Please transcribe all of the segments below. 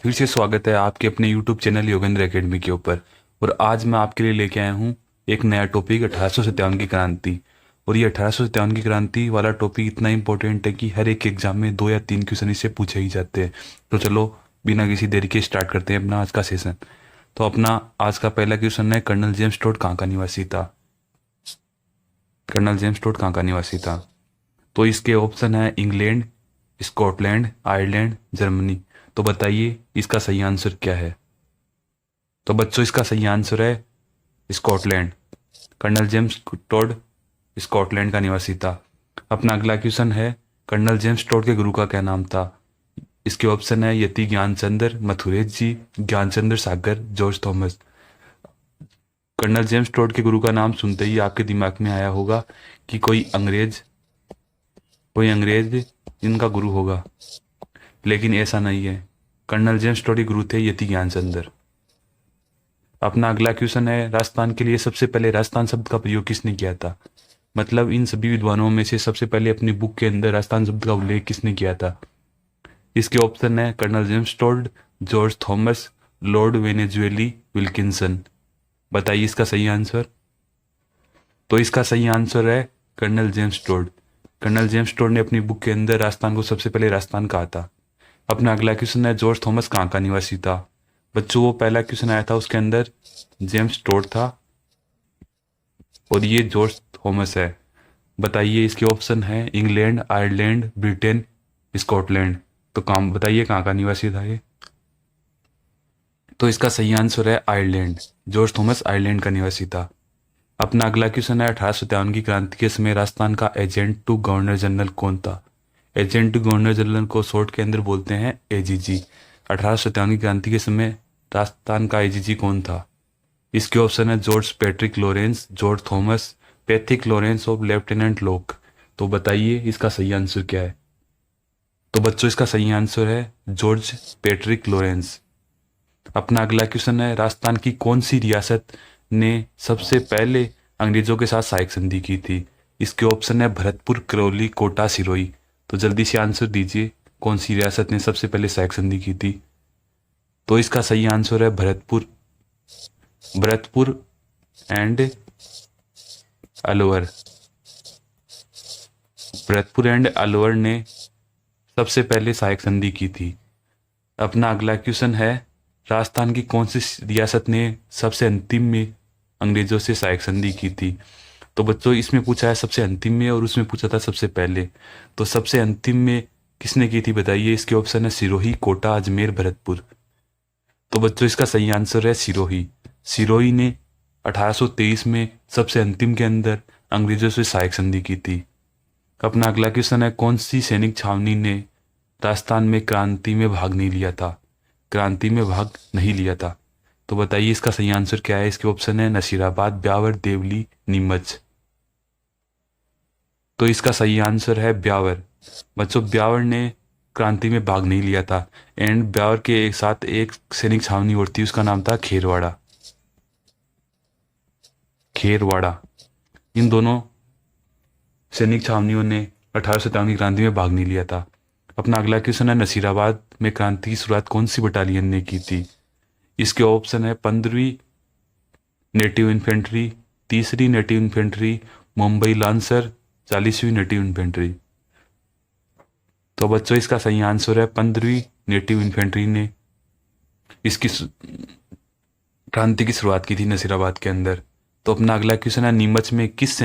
फिर से स्वागत है आपके अपने YouTube चैनल योगेंद्र एकेडमी के ऊपर। और आज मैं आपके लिए लेके आया हूँ एक नया टॉपिक 1857 की क्रांति। और ये 1857 की क्रांति वाला टॉपिक इतना इंपॉर्टेंट है कि हर एक एग्जाम में 2 या 3 क्वेश्चन इससे पूछे ही जाते हैं। तो चलो बिना किसी देरी के स्टार्ट करते हैं अपना आज का सेशन। तो अपना आज का पहला क्वेश्चन है, कर्नल जेम्स टोड कहाँ का निवासी था? कर्नल जेम्स टोड कहाँ का निवासी था? तो इसके ऑप्शन है इंग्लैंड, स्कॉटलैंड, आयरलैंड, जर्मनी। तो बताइए इसका सही आंसर क्या है? तो बच्चों इसका सही आंसर है Scotland. Colonel James Tod Scotland का निवासी था। अपना अगला क्वेश्चन है, कर्नल जेम्स टोड के गुरु का क्या नाम था? इसके ऑप्शन है Yati Gyanchandra, Mathuresh ji, Gyanchandra Sagar, George Thomas. Colonel James Tod के गुरु का नाम सुनते ही आपके दिमाग में आया होगा कि कोई अंग्रेज इनका गुरु होगा, लेकिन ऐसा नहीं है। कर्नल जेम्स टोड के गुरु थे यति ज्ञानचंद्र। अपना अगला क्वेश्चन है, राजस्थान के लिए सबसे पहले राजस्थान शब्द का प्रयोग किसने किया था? मतलब इन सभी विद्वानों में से सबसे पहले अपनी बुक के अंदर राजस्थान शब्द का उल्लेख किसने किया था? इसके ऑप्शन है colonel James Tod, George Thomas, lord वेनेजुएली, विल्किंसन। बताइए इसका सही आंसर। तो इसका सही आंसर है colonel James Tod. Colonel James Tod ने अपनी बुक के अंदर राजस्थान को सबसे पहले राजस्थान कहा था। अपना अगला क्वेश्चन है, जॉर्ज थॉमस कहाँ का निवासी था? बच्चों वो पहला क्वेश्चन आया था उसके अंदर जेम्स टोड था और ये जॉर्ज थॉमस है। बताइए इसके ऑप्शन है इंग्लैंड, आयरलैंड, ब्रिटेन, स्कॉटलैंड। तो काम बताइए कहाँ का निवासी था ये? तो इसका सही आंसर है आयरलैंड। जॉर्ज थॉमस आयरलैंड का निवासी था। अपना अगला क्वेश्चन है, 1857 की क्रांति के समय राजस्थान का एजेंट टू गवर्नर जनरल कौन था? एजेंट टू गवर्नर जनरल को शॉर्ट के अंदर बोलते हैं एजीजी। 1857 की क्रांति के समय राजस्थान का एजीजी कौन था? इसके ऑप्शन है George Patrick Lawrence, George Thomas, Pethick Lawrence और लेफ्टिनेंट लॉक। तो बताइए इसका सही आंसर क्या है? तो बच्चों इसका सही आंसर है जॉर्ज पैट्रिक लॉरेंस। अपना अगला क्वेश्चन है, राजस्थान की कौन सी रियासत ने सबसे पहले अंग्रेजों के साथ सहायक संधि की थी? इसके ऑप्शन है भरतपुर, करौली, कोटा, सिरोही। तो जल्दी से आंसर दीजिए, कौन सी रियासत ने सबसे पहले सहायक संधि की थी? तो इसका सही आंसर है भरतपुर। भरतपुर एंड अलवर। भरतपुर एंड अलवर ने सबसे पहले सहायक संधि की थी। अपना अगला क्वेश्चन है, राजस्थान की कौन सी रियासत ने सबसे अंतिम में अंग्रेजों से सहायक संधि की थी? तो बच्चों इसमें पूछा है सबसे अंतिम में और उसमें पूछा था सबसे पहले। तो सबसे अंतिम में किसने की थी बताइए? इसके ऑप्शन है सिरोही, कोटा, अजमेर, भरतपुर। तो बच्चों इसका सही आंसर है सिरोही। सिरोही ने 1823 में सबसे अंतिम के अंदर अंग्रेजों से सहायक संधि की थी। अपना अगला क्वेश्चन है, कौन सी सैनिक छावनी ने राजस्थान में क्रांति में भाग नहीं लिया था? क्रांति में भाग नहीं लिया था। तो बताइए इसका सही आंसर क्या है? इसके ऑप्शन है नसीराबाद, ब्यावर, देवली, नीमच। तो इसका सही आंसर है ब्यावर। बच्चों ब्यावर ने क्रांति में भाग नहीं लिया था। एंड ब्यावर के एक साथ एक सैनिक छावनी और थी, उसका नाम था खेरवाड़ा। खेरवाड़ा। इन दोनों सैनिक छावनियों ने 1857 की क्रांति में भाग नहीं लिया था। अपना अगला क्वेश्चन है, नसीराबाद में क्रांति की शुरुआत कौन सी बटालियन ने की थी? इसके ऑप्शन है 15वीं नेटिव इन्फेंट्री, तीसरी नेटिव इन्फेंट्री, मुंबई लांसर, 40वीं नेटिव इन्फेंट्री। तो बच्चों इसका सही आंसर है 15वीं नेटिव इन्फेंट्री ने इसकी क्रांति की शुरुआत की थी नसीराबाद के अंदर। तो अपना अगला क्वेश्चन है, नीमच में किस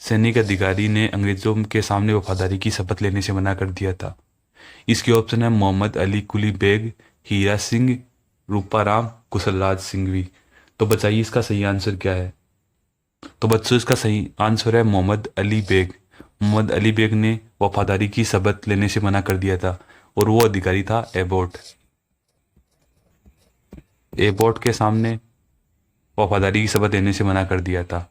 सैनिक अधिकारी ने अंग्रेजों के सामने वफादारी की शपथ लेने से मना कर दिया था? इसके ऑप्शन है मोहम्मद अली कुली बेग, हीरा सिंह, रूपाराम, कुशलराज सिंघवी। तो बताइए इसका सही आंसर क्या है? तो बच्चों इसका सही आंसर है मोहम्मद अली बेग। मोहम्मद अली बेग ने वफादारी की शपथ लेने से मना कर दिया था और वो अधिकारी था एबोट। एबोट के सामने वफादारी की शपथ लेने से मना कर दिया था।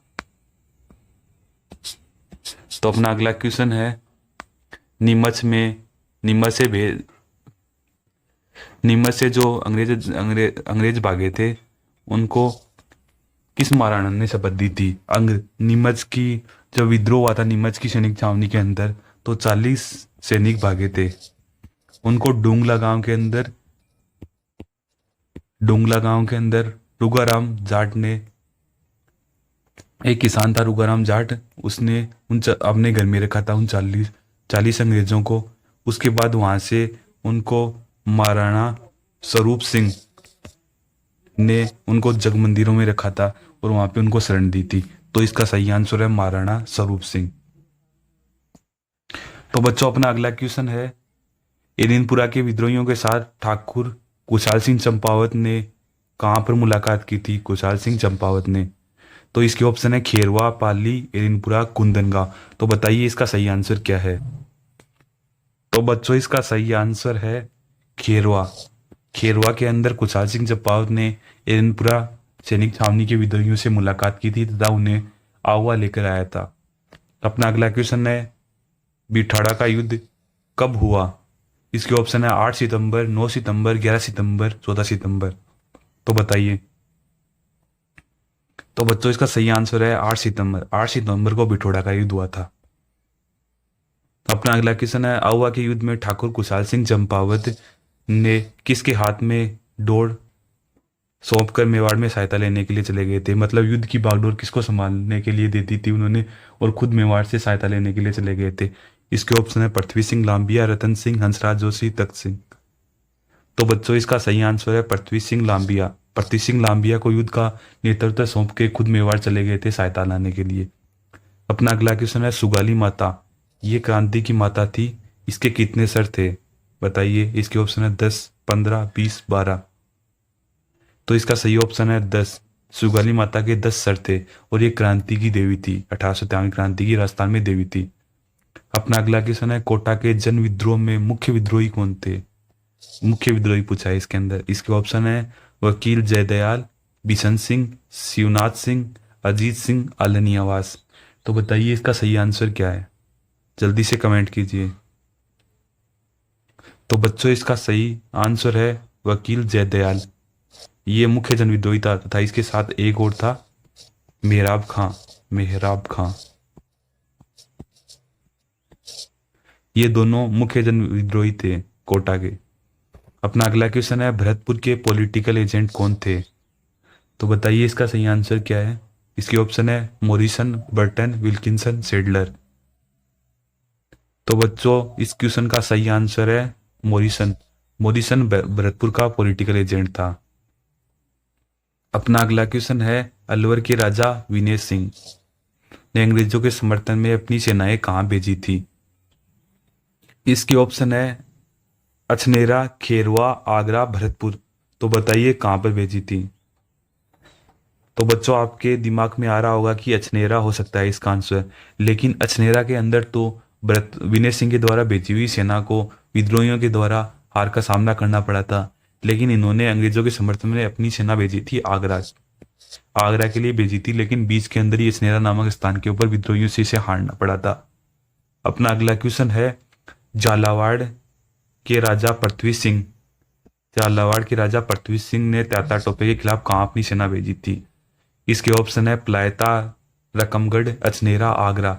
तो अपना अगला क्वेश्चन है, नीमच में नीमच से भेज नीमच से जो अंग्रेज भागे थे उनको किस महाराणा ने शपथ दी थी? नीमच की जब विद्रोह हुआ था नीमच की सैनिक छावनी के अंदर, तो 40 सैनिक भागे थे। उनको डूंगला गांव के अंदर डोंगला गांव के अंदर रुगाराम जाट ने, एक किसान था रुगाराम जाट, उसने अपने घर में रखा था उन 40 अंग्रेजों को। उसके बाद वहां से उनको महाराणा स्वरूप सिंह ने उनको जग मंदिरों में रखा था और वहां पे उनको शरण दी थी। तो इसका सही आंसर है महाराणा स्वरूप सिंह। तो बच्चों अपना अगला क्वेश्चन है, एरिनपुरा के विद्रोहियों के साथ ठाकुर कुशाल सिंह चंपावत ने कहाँ पर मुलाकात की थी? कुशाल सिंह चंपावत ने। तो इसके ऑप्शन है खेरवा, पाली, एरिनपुरा, कुंदनगा। तो बताइए इसका सही आंसर क्या है? तो बच्चों इसका सही आंसर है खेरवा। खेरवा के अंदर कुशाल सिंह चंपावत ने एरिनपुरा सैनिक छावनी के विद्रोहियों से मुलाकात की थी तथा उन्हें आहुआ लेकर आया था। अपना अगला क्वेश्चन है, बिठाड़ा का युद्ध कब हुआ? इसके ऑप्शन है 8 सितंबर, 9 सितंबर, 11 सितंबर, 14 सितंबर। तो बताइए। तो बच्चों इसका सही आंसर है 8 सितंबर। 8 सितंबर को बिठोड़ा का युद्ध हुआ था। अपना अगला क्वेश्चन है, आहुआ के युद्ध में ठाकुर कुशाल सिंह चंपावत ने किसके हाथ में डोर सौंप कर मेवाड़ में सहायता लेने के लिए चले गए थे? मतलब युद्ध की बागडोर किसको संभालने के लिए दे दी थी उन्होंने, और खुद मेवाड़ से सहायता लेने के लिए चले गए थे? इसके ऑप्शन है पृथ्वी सिंह लांबिया, रतन सिंह, हंसराज जोशी, तख्त सिंह। तो बच्चों इसका सही आंसर है पृथ्वी सिंह लांबिया। पृथ्वी सिंह लांबिया को युद्ध का नेतृत्व सौंप के खुद मेवाड़ चले गए थे सहायता लाने के लिए। अपना अगला क्वेश्चन है, सुगाली माता ये क्रांति की माता थी, इसके कितने सर थे? बताइए। इसके ऑप्शन है 10, 15, 20, 12। तो इसका सही ऑप्शन है 10। सुगाली माता के 10 सर थे और ये क्रांति की देवी थी। 1853 क्रांति की राजस्थान में देवी थी। अपना अगला क्वेश्चन है, कोटा के जन विद्रोह में मुख्य विद्रोही कौन थे? मुख्य विद्रोही पूछा है इसके अंदर। इसके ऑप्शन है वकील जयदयाल, बिशन सिंह, शिवनाथ सिंह, अजीत सिंह, आलनी आवास। तो बताइए इसका सही आंसर क्या है? जल्दी से कमेंट कीजिए। तो बच्चों इसका सही आंसर है वकील जयदयाल। ये मुख्य जन विद्रोही था तथा इसके साथ एक और था मेहराब खां। मेहराब खां, ये दोनों मुख्य जन विद्रोही थे कोटा के। अपना अगला क्वेश्चन है, भरतपुर के पॉलिटिकल एजेंट कौन थे? तो बताइए इसका सही आंसर क्या है? इसके ऑप्शन है मॉरिसन, बर्टन, विल्किंसन, सेडलर। तो बच्चों इस क्वेश्चन का सही आंसर है मॉरिसन। मॉरिसन भरतपुर का पॉलिटिकल एजेंट था। अपना अगला क्वेश्चन है, अलवर के राजा विनय सिंह ने अंग्रेजों के समर्थन में अपनी सेनाएं कहां भेजी थी? इसके ऑप्शन है अछनेरा, खेरवा, आगरा, भरतपुर। तो बताइए कहां पर भेजी थी? तो बच्चों आपके दिमाग में आ रहा होगा कि अछनेरा हो सकता है इसका आंसर, लेकिन अछनेरा के अंदर तो विनय सिंह के द्वारा भेजी हुई सेना को विद्रोहियों के द्वारा हार का सामना करना पड़ा था, लेकिन इन्होंने अंग्रेजों के समर्थन में अपनी सेना भेजी थी आगरा। आगरा के लिए भेजी थी, लेकिन बीच के अंदर ही अछनेरा नामक स्थान के ऊपर विद्रोहियों से इसे हारना पड़ा था। अपना अगला क्वेश्चन है, झालावाड़ के राजा पृथ्वी सिंह, झालावाड़ के राजा पृथ्वी सिंह ने तात्या टोपे के खिलाफ कहां अपनी सेना भेजी थी? इसके ऑप्शन है पलायता, रकमगढ़, अछनेरा, आगरा।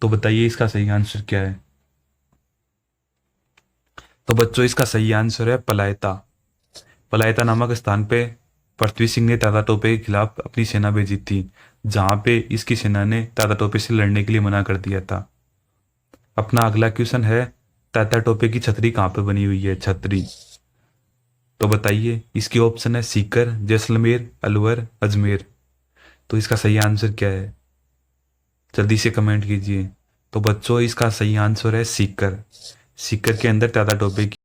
तो बताइए इसका सही आंसर क्या है? तो बच्चों इसका सही आंसर है पलायता। पलायता नामक स्थान पे पृथ्वी सिंह ने तात्या टोपे के खिलाफ अपनी सेना भेजी थी, जहां पे इसकी सेना ने तात्या टोपे से लड़ने के लिए मना कर दिया था। अपना अगला क्वेश्चन है, तात्या टोपे की छतरी कहां पर बनी हुई है? छतरी। तो बताइए। इसके ऑप्शन है सीकर, जैसलमेर, अलवर, अजमेर। तो इसका सही आंसर क्या है? जल्दी से कमेंट कीजिए। तो बच्चों इसका सही आंसर है सीकर। सीकर के अंदर तात्या टोपे की